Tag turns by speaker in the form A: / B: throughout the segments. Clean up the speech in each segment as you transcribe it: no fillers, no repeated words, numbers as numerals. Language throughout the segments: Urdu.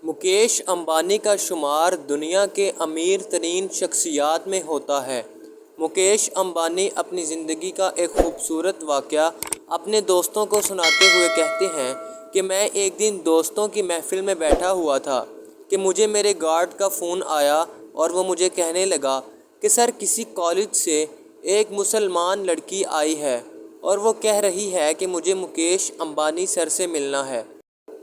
A: مکیش امبانی کا شمار دنیا کے امیر ترین شخصیات میں ہوتا ہے۔ مکیش امبانی اپنی زندگی کا ایک خوبصورت واقعہ اپنے دوستوں کو سناتے ہوئے کہتے ہیں کہ میں ایک دن دوستوں کی محفل میں بیٹھا ہوا تھا کہ مجھے میرے گارڈ کا فون آیا اور وہ مجھے کہنے لگا کہ سر، کسی کالج سے ایک مسلمان لڑکی آئی ہے اور وہ کہہ رہی ہے کہ مجھے مکیش امبانی سر سے ملنا ہے۔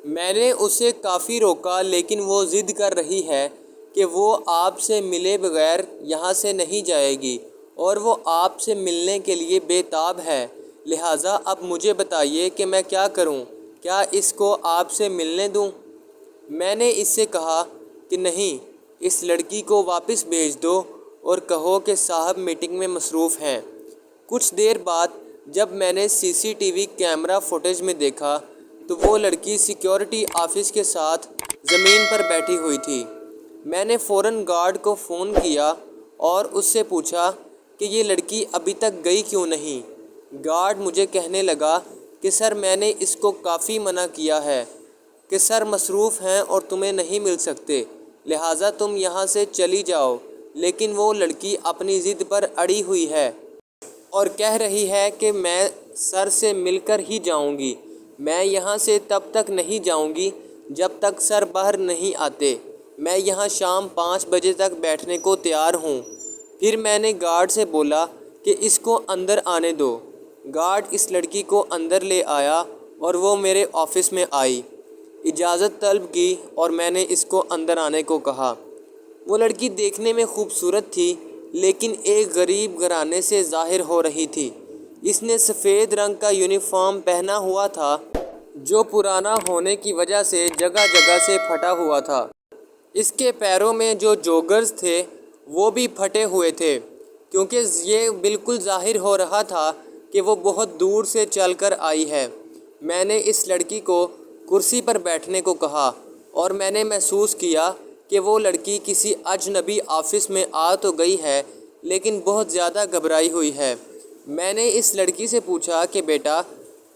A: میں نے اسے کافی روکا، لیکن وہ ضد کر رہی ہے کہ وہ آپ سے ملے بغیر یہاں سے نہیں جائے گی اور وہ آپ سے ملنے کے لیے بے تاب ہے۔ لہٰذا اب مجھے بتائیے کہ میں کیا کروں؟ کیا اس کو آپ سے ملنے دوں؟ میں نے اس سے کہا کہ نہیں، اس لڑکی کو واپس بھیج دو اور کہو کہ صاحب میٹنگ میں مصروف ہیں۔ کچھ دیر بعد جب میں نے CCTV کیمرہ فوٹیج میں دیکھا تو وہ لڑکی سیکیورٹی آفس کے ساتھ زمین پر بیٹھی ہوئی تھی۔ میں نے فوراً گارڈ کو فون کیا اور اس سے پوچھا کہ یہ لڑکی ابھی تک گئی کیوں نہیں۔ گارڈ مجھے کہنے لگا کہ سر، میں نے اس کو کافی منع کیا ہے کہ سر مصروف ہیں اور تمہیں نہیں مل سکتے، لہٰذا تم یہاں سے چلی جاؤ، لیکن وہ لڑکی اپنی ضد پر اڑی ہوئی ہے اور کہہ رہی ہے کہ میں سر سے مل کر ہی جاؤں گی۔ میں یہاں سے تب تک نہیں جاؤں گی جب تک سر باہر نہیں آتے۔ میں یہاں شام 5 بجے تک بیٹھنے کو تیار ہوں۔ پھر میں نے گارڈ سے بولا کہ اس کو اندر آنے دو۔ گارڈ اس لڑکی کو اندر لے آیا اور وہ میرے آفس میں آئی، اجازت طلب کی اور میں نے اس کو اندر آنے کو کہا۔ وہ لڑکی دیکھنے میں خوبصورت تھی، لیکن ایک غریب گھرانے سے ظاہر ہو رہی تھی۔ اس نے سفید رنگ کا یونیفارم پہنا ہوا تھا جو پرانا ہونے کی وجہ سے جگہ جگہ سے پھٹا ہوا تھا۔ اس کے پیروں میں جو جوگرز تھے وہ بھی پھٹے ہوئے تھے، کیونکہ یہ بالکل ظاہر ہو رہا تھا کہ وہ بہت دور سے چل کر آئی ہے۔ میں نے اس لڑکی کو کرسی پر بیٹھنے کو کہا اور میں نے محسوس کیا کہ وہ لڑکی کسی اجنبی آفس میں آ تو گئی ہے، لیکن بہت زیادہ گھبرائی ہوئی ہے۔ میں نے اس لڑکی سے پوچھا کہ بیٹا،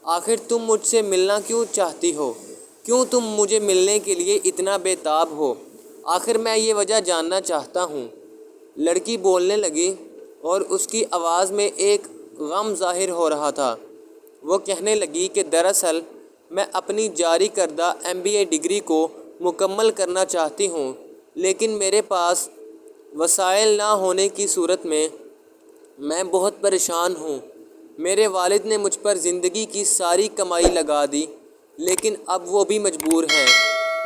A: آخر تم مجھ سے ملنا کیوں چاہتی ہو؟ کیوں تم مجھے ملنے کے لیے اتنا بے تاب ہو؟ آخر میں یہ وجہ جاننا چاہتا ہوں۔ لڑکی بولنے لگی اور اس کی آواز میں ایک غم ظاہر ہو رہا تھا۔ وہ کہنے لگی کہ دراصل میں اپنی جاری کردہ MBA ڈگری کو مکمل کرنا چاہتی ہوں، لیکن میرے پاس وسائل نہ ہونے کی صورت میں میں بہت پریشان ہوں۔ میرے والد نے مجھ پر زندگی کی ساری کمائی لگا دی، لیکن اب وہ بھی مجبور ہیں۔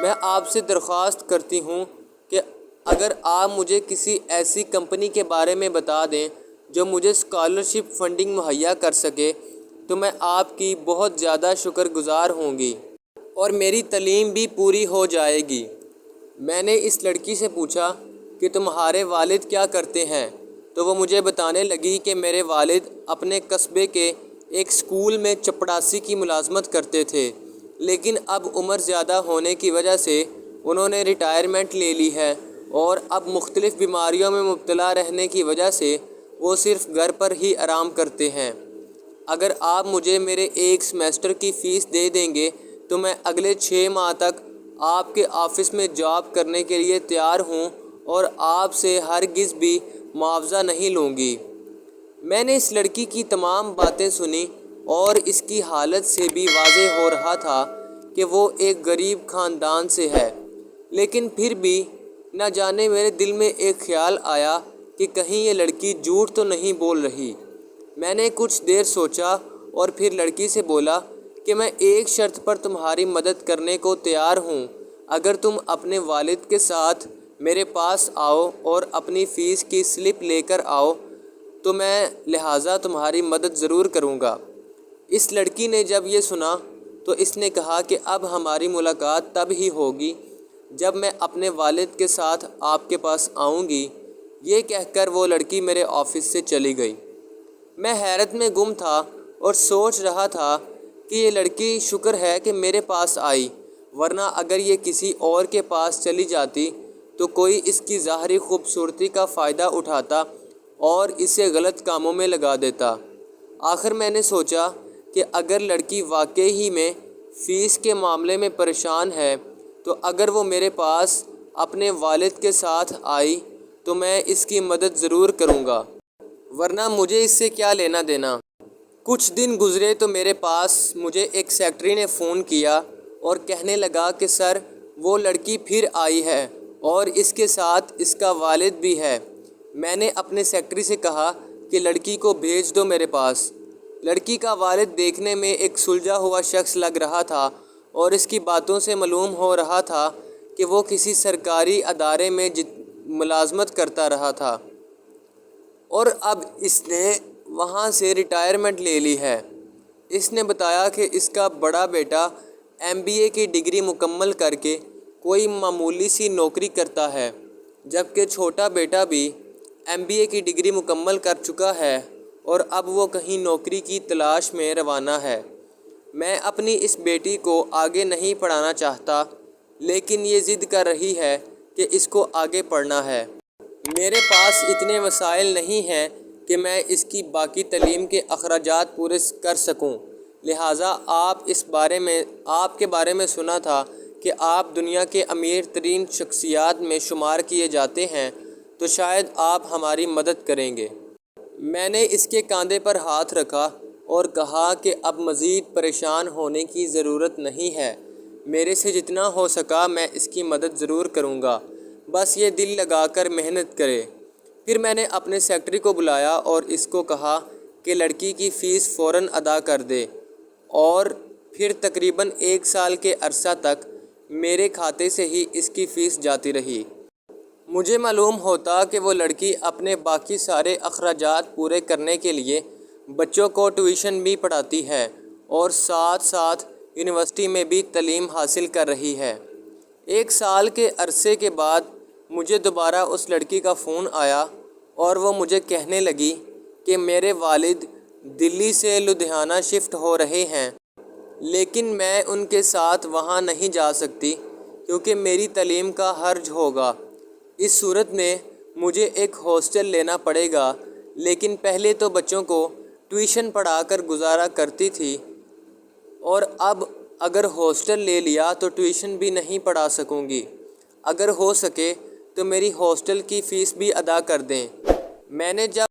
A: میں آپ سے درخواست کرتی ہوں کہ اگر آپ مجھے کسی ایسی کمپنی کے بارے میں بتا دیں جو مجھے اسکالرشپ فنڈنگ مہیا کر سکے تو میں آپ کی بہت زیادہ شکر گزار ہوں گی اور میری تعلیم بھی پوری ہو جائے گی۔ میں نے اس لڑکی سے پوچھا کہ تمہارے والد کیا کرتے ہیں؟ تو وہ مجھے بتانے لگی کہ میرے والد اپنے قصبے کے ایک اسکول میں چپڑاسی کی ملازمت کرتے تھے، لیکن اب عمر زیادہ ہونے کی وجہ سے انہوں نے ریٹائرمنٹ لے لی ہے اور اب مختلف بیماریوں میں مبتلا رہنے کی وجہ سے وہ صرف گھر پر ہی آرام کرتے ہیں۔ اگر آپ مجھے میرے ایک سیمسٹر کی فیس دے دیں گے تو میں اگلے 6 ماہ تک آپ کے آفس میں جاب کرنے کے لیے تیار ہوں اور آپ سے ہرگز بھی معاوضہ نہیں لوں گی۔ میں نے اس لڑکی کی تمام باتیں سنی اور اس کی حالت سے بھی واضح ہو رہا تھا کہ وہ ایک غریب خاندان سے ہے، لیکن پھر بھی نہ جانے میرے دل میں ایک خیال آیا کہ کہیں یہ لڑکی جھوٹ تو نہیں بول رہی۔ میں نے کچھ دیر سوچا اور پھر لڑکی سے بولا کہ میں ایک شرط پر تمہاری مدد کرنے کو تیار ہوں۔ اگر تم اپنے والد کے ساتھ میرے پاس آؤ اور اپنی فیس کی سلپ لے کر آؤ تو میں لہٰذا تمہاری مدد ضرور کروں گا۔ اس لڑکی نے جب یہ سنا تو اس نے کہا کہ اب ہماری ملاقات تب ہی ہوگی جب میں اپنے والد کے ساتھ آپ کے پاس آؤں گی۔ یہ کہہ کر وہ لڑکی میرے آفس سے چلی گئی۔ میں حیرت میں گم تھا اور سوچ رہا تھا کہ یہ لڑکی شکر ہے کہ میرے پاس آئی، ورنہ اگر یہ کسی اور کے پاس چلی جاتی تو کوئی اس کی ظاہری خوبصورتی کا فائدہ اٹھاتا اور اسے غلط کاموں میں لگا دیتا۔ آخر میں نے سوچا کہ اگر لڑکی واقعی ہی میں فیس کے معاملے میں پریشان ہے تو اگر وہ میرے پاس اپنے والد کے ساتھ آئی تو میں اس کی مدد ضرور کروں گا، ورنہ مجھے اس سے کیا لینا دینا۔ کچھ دن گزرے تو میرے پاس مجھے ایک سیکرٹری نے فون کیا اور کہنے لگا کہ سر، وہ لڑکی پھر آئی ہے اور اس کے ساتھ اس کا والد بھی ہے۔ میں نے اپنے سیکرٹری سے کہا کہ لڑکی کو بھیج دو میرے پاس۔ لڑکی کا والد دیکھنے میں ایک سلجھا ہوا شخص لگ رہا تھا اور اس کی باتوں سے معلوم ہو رہا تھا کہ وہ کسی سرکاری ادارے میں ملازمت کرتا رہا تھا اور اب اس نے وہاں سے ریٹائرمنٹ لے لی ہے۔ اس نے بتایا کہ اس کا بڑا بیٹا MBA کی ڈگری مکمل کر کے کوئی معمولی سی نوکری کرتا ہے، جبکہ چھوٹا بیٹا بھی MBA کی ڈگری مکمل کر چکا ہے اور اب وہ کہیں نوکری کی تلاش میں روانہ ہے۔ میں اپنی اس بیٹی کو آگے نہیں پڑھانا چاہتا، لیکن یہ ضد کر رہی ہے کہ اس کو آگے پڑھنا ہے۔ میرے پاس اتنے وسائل نہیں ہیں کہ میں اس کی باقی تعلیم کے اخراجات پورے کر سکوں، لہٰذا آپ کے بارے میں سنا تھا کہ آپ دنیا کے امیر ترین شخصیات میں شمار کیے جاتے ہیں، تو شاید آپ ہماری مدد کریں گے۔ میں نے اس کے کاندھے پر ہاتھ رکھا اور کہا کہ اب مزید پریشان ہونے کی ضرورت نہیں ہے، میرے سے جتنا ہو سکا میں اس کی مدد ضرور کروں گا، بس یہ دل لگا کر محنت کرے۔ پھر میں نے اپنے سیکرٹری کو بلایا اور اس کو کہا کہ لڑکی کی فیس فوراً ادا کر دے، اور پھر تقریباً 1 سال کے عرصہ تک میرے کھاتے سے ہی اس کی فیس جاتی رہی۔ مجھے معلوم ہوتا کہ وہ لڑکی اپنے باقی سارے اخراجات پورے کرنے کے لیے بچوں کو ٹیوشن بھی پڑھاتی ہے اور ساتھ ساتھ یونیورسٹی میں بھی تعلیم حاصل کر رہی ہے۔ 1 سال کے عرصے کے بعد مجھے دوبارہ اس لڑکی کا فون آیا اور وہ مجھے کہنے لگی کہ میرے والد دلی سے لدھیانہ شفٹ ہو رہے ہیں، لیکن میں ان کے ساتھ وہاں نہیں جا سکتی کیونکہ میری تعلیم کا حرج ہوگا۔ اس صورت میں مجھے ایک ہاسٹل لینا پڑے گا، لیکن پہلے تو بچوں کو ٹیوشن پڑھا کر گزارا کرتی تھی، اور اب اگر ہاسٹل لے لیا تو ٹیوشن بھی نہیں پڑھا سکوں گی۔ اگر ہو سکے تو میری ہاسٹل کی فیس بھی ادا کر دیں۔ میں نے جب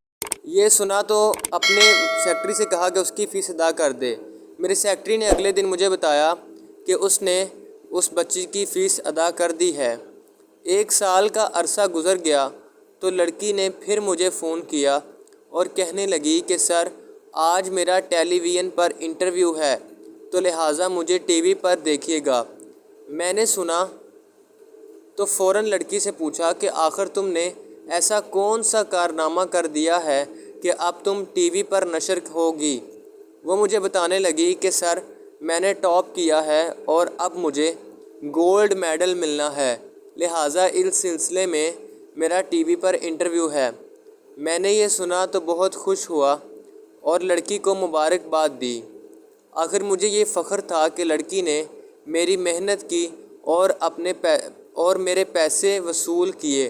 A: یہ سنا تو اپنے سیکرٹری سے کہا کہ اس کی فیس ادا کر دے۔ میرے سیکرٹری نے اگلے دن مجھے بتایا کہ اس نے اس بچی کی فیس ادا کر دی ہے۔ 1 سال کا عرصہ گزر گیا تو لڑکی نے پھر مجھے فون کیا اور کہنے لگی کہ سر، آج میرا ٹیلی ویژن پر انٹرویو ہے، تو لہٰذا مجھے ٹی وی پر دیکھیے گا۔ میں نے سنا تو فوراً لڑکی سے پوچھا کہ آخر تم نے ایسا کون سا کارنامہ کر دیا ہے کہ اب تم ٹی وی پر نشر ہوگی۔ وہ مجھے بتانے لگی کہ سر، میں نے ٹاپ کیا ہے اور اب مجھے گولڈ میڈل ملنا ہے، لہٰذا اس سلسلے میں میرا ٹی وی پر انٹرویو ہے۔ میں نے یہ سنا تو بہت خوش ہوا اور لڑکی کو مبارکباد دی۔ آخر مجھے یہ فخر تھا کہ لڑکی نے میری محنت کی اور میرے پیسے وصول کیے،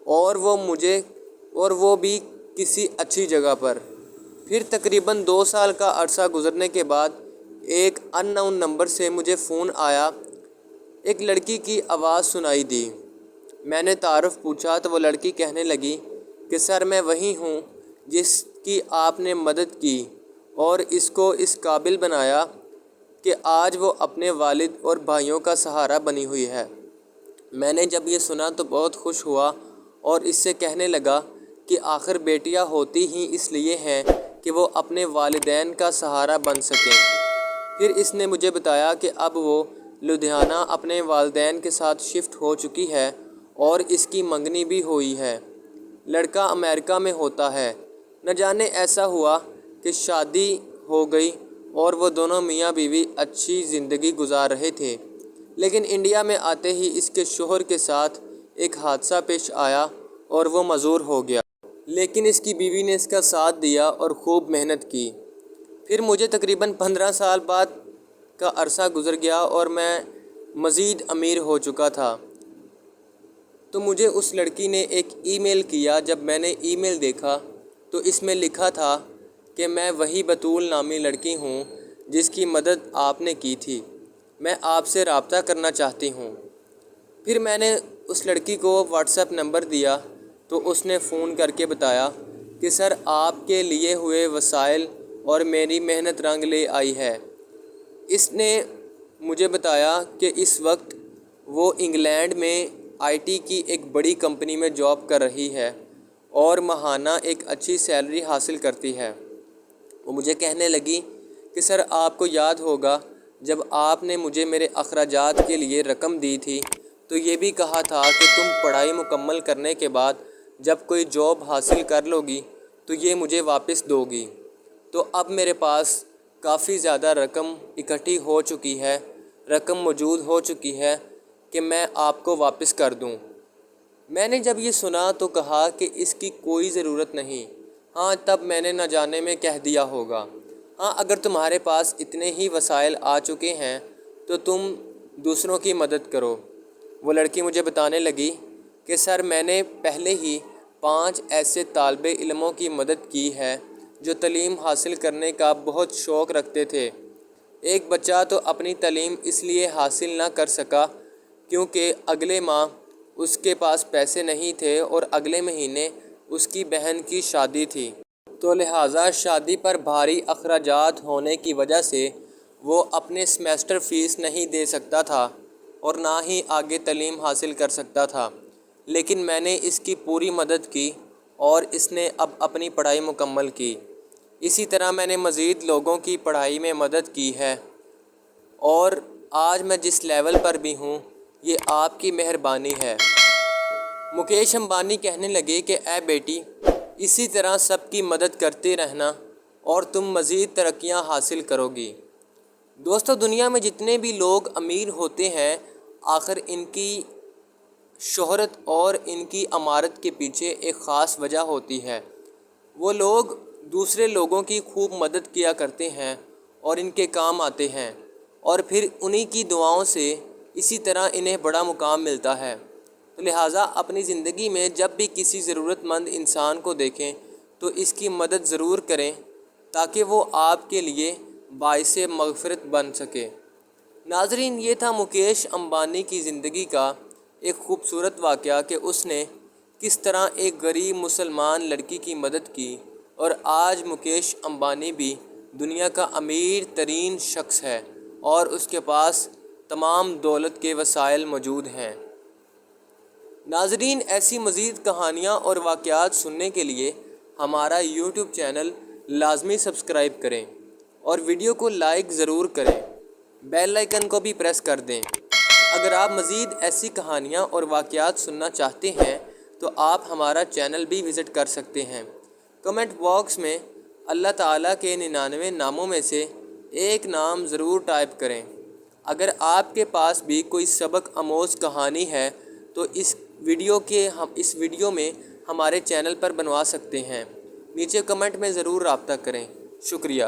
A: اور وہ بھی کسی اچھی جگہ پر۔ پھر تقریباً 2 سال کا عرصہ گزرنے کے بعد ایک ان نون نمبر سے مجھے فون آیا۔ ایک لڑکی کی آواز سنائی دی۔ میں نے تعارف پوچھا تو وہ لڑکی کہنے لگی کہ سر، میں وہی ہوں جس کی آپ نے مدد کی اور اس کو اس قابل بنایا کہ آج وہ اپنے والد اور بھائیوں کا سہارا بنی ہوئی ہے۔ میں نے جب یہ سنا تو بہت خوش ہوا اور اس سے کہنے لگا کہ آخر بیٹیاں ہوتی ہی اس لیے ہیں کہ وہ اپنے والدین کا سہارا بن سکیں۔ پھر اس نے مجھے بتایا کہ اب وہ لدھیانہ اپنے والدین کے ساتھ شفٹ ہو چکی ہے اور اس کی منگنی بھی ہوئی ہے۔ لڑکا امریکہ میں ہوتا ہے۔ نہ جانے ایسا ہوا کہ شادی ہو گئی اور وہ دونوں میاں بیوی اچھی زندگی گزار رہے تھے، لیکن انڈیا میں آتے ہی اس کے شوہر کے ساتھ ایک حادثہ پیش آیا اور وہ معذور ہو گیا، لیکن اس کی بیوی نے اس کا ساتھ دیا اور خوب محنت کی۔ پھر مجھے تقریباً 15 سال بعد کا عرصہ گزر گیا اور میں مزید امیر ہو چکا تھا، تو مجھے اس لڑکی نے ایک ای میل کیا۔ جب میں نے ای میل دیکھا تو اس میں لکھا تھا کہ میں وہی بطول نامی لڑکی ہوں جس کی مدد آپ نے کی تھی، میں آپ سے رابطہ کرنا چاہتی ہوں۔ پھر میں نے اس لڑکی کو واٹس ایپ نمبر دیا تو اس نے فون کر کے بتایا کہ سر آپ کے لیے ہوئے وسائل اور میری محنت رنگ لے آئی ہے۔ اس نے مجھے بتایا کہ اس وقت وہ انگلینڈ میں آئی ٹی کی ایک بڑی کمپنی میں جاب کر رہی ہے اور ماہانہ ایک اچھی سیلری حاصل کرتی ہے۔ وہ مجھے کہنے لگی کہ سر آپ کو یاد ہوگا جب آپ نے مجھے میرے اخراجات کے لیے رقم دی تھی تو یہ بھی کہا تھا کہ تم پڑھائی مکمل کرنے کے بعد جب کوئی جاب حاصل کر لو گی تو یہ مجھے واپس دو گی۔ تو اب میرے پاس کافی زیادہ رقم اکٹھی ہو چکی ہے، رقم موجود ہو چکی ہے کہ میں آپ کو واپس کر دوں۔ میں نے جب یہ سنا تو کہا کہ اس کی کوئی ضرورت نہیں۔ ہاں تب میں نے نہ جانے میں کہہ دیا ہوگا، ہاں اگر تمہارے پاس اتنے ہی وسائل آ چکے ہیں تو تم دوسروں کی مدد کرو۔ وہ لڑکی مجھے بتانے لگی کہ سر میں نے پہلے ہی 5 ایسے طالب علموں کی مدد کی ہے جو تعلیم حاصل کرنے کا بہت شوق رکھتے تھے۔ ایک بچہ تو اپنی تعلیم اس لیے حاصل نہ کر سکا کیونکہ اگلے ماہ اس کے پاس پیسے نہیں تھے اور اگلے مہینے اس کی بہن کی شادی تھی، تو لہٰذا شادی پر بھاری اخراجات ہونے کی وجہ سے وہ اپنے سیمسٹر فیس نہیں دے سکتا تھا اور نہ ہی آگے تعلیم حاصل کر سکتا تھا، لیکن میں نے اس کی پوری مدد کی اور اس نے اب اپنی پڑھائی مکمل کی۔ اسی طرح میں نے مزید لوگوں کی پڑھائی میں مدد کی ہے اور آج میں جس لیول پر بھی ہوں یہ آپ کی مہربانی ہے۔ مکیش امبانی کہنے لگے کہ اے بیٹی، اسی طرح سب کی مدد کرتے رہنا اور تم مزید ترقیاں حاصل کرو گی۔ دوستو، دنیا میں جتنے بھی لوگ امیر ہوتے ہیں آخر ان کی شہرت اور ان کی امارت کے پیچھے ایک خاص وجہ ہوتی ہے۔ وہ لوگ دوسرے لوگوں کی خوب مدد کیا کرتے ہیں اور ان کے کام آتے ہیں اور پھر انہی کی دعاؤں سے اسی طرح انہیں بڑا مقام ملتا ہے۔ تو لہٰذا اپنی زندگی میں جب بھی کسی ضرورت مند انسان کو دیکھیں تو اس کی مدد ضرور کریں تاکہ وہ آپ کے لیے باعث مغفرت بن سکے۔ ناظرین، یہ تھا مکیش امبانی کی زندگی کا ایک خوبصورت واقعہ کہ اس نے کس طرح ایک غریب مسلمان لڑکی کی مدد کی اور آج مکیش امبانی بھی دنیا کا امیر ترین شخص ہے اور اس کے پاس تمام دولت کے وسائل موجود ہیں۔ ناظرین، ایسی مزید کہانیاں اور واقعات سننے کے لیے ہمارا یوٹیوب چینل لازمی سبسکرائب کریں اور ویڈیو کو لائک ضرور کریں، بیل آئیکن کو بھی پریس کر دیں۔ اگر آپ مزید ایسی کہانیاں اور واقعات سننا چاہتے ہیں تو آپ ہمارا چینل بھی وزٹ کر سکتے ہیں۔ کمنٹ باکس میں اللہ تعالیٰ کے 99 ناموں میں سے ایک نام ضرور ٹائپ کریں۔ اگر آپ کے پاس بھی کوئی سبق آموز کہانی ہے تو اس ویڈیو میں ہمارے چینل پر بنوا سکتے ہیں۔ نیچے کمنٹ میں ضرور رابطہ کریں۔ شکریہ۔